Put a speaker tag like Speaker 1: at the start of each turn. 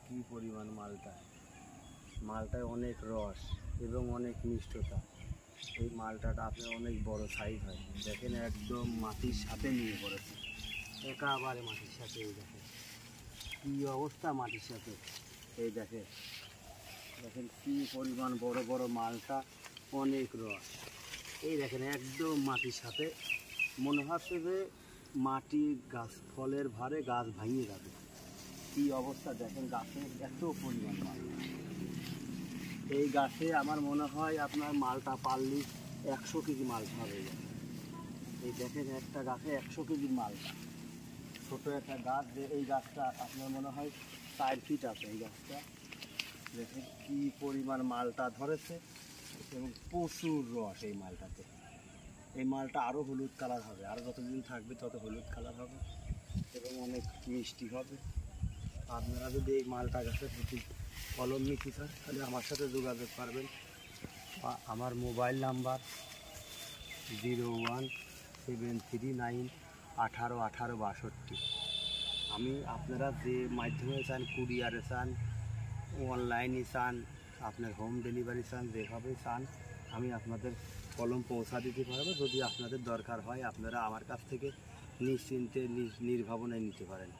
Speaker 1: কি পরিমাণ মালটায় অনেক রস এবং অনেক মিষ্টতা। এই মালটাটা আপনার অনেক বড় সাইজ হয়। দেখেন একদম মাটির সাথে নিয়ে পড়েছে, একেবারে মাটির সাথে। এই দেখেন কী অবস্থা মাটির সাথে। এই দেখেন কী পরিমাণ বড় বড় মালটা, অনেক রস। এই দেখেন একদম মাটির সাথে, মনে হচ্ছে যে মাটি গাছ ফলের ভারে গাছ ভাঙিয়ে যাবে। কী অবস্থা দেখেন, গাছে এত পরিমাণ মাল। এই গাছে আমার মনে হয় আপনার মালটা পারলে 100 কেজি মালটা হয়ে যাবে। এই দেখেন একটা গাছে 100 কেজির মালটা, ছোটো একটা গাছ। যে এই গাছটা আপনার মনে হয় 4 ফিট আছে। এই গাছটা দেখেন কী পরিমাণ মালটা ধরেছে এবং প্রচুর রস এই মালটাতে। এই মালটা আরও হলুদ কালার হবে, আরও যতদিন থাকবে তত হলুদ কালার হবে এবং অনেক মিষ্টি হবে। আপনারা যদি এই মালটা গাছের প্রতি কলম নিতে চান তাহলে আমার সাথে যোগাযোগ করবেন। আমার মোবাইল নাম্বার 01739181862। আমি আপনারা যে মাধ্যমে চান, কুরিয়ারে চান, অনলাইনে চান, আপনার হোম ডেলিভারি চান, যেভাবে চান আমি আপনাদের কলম পৌঁছা দিতে পারবো। যদি আপনাদের দরকার হয় আপনারা আমার কাছ থেকে নিশ্চিন্তে নির্ভাবনায় নিতে পারেন।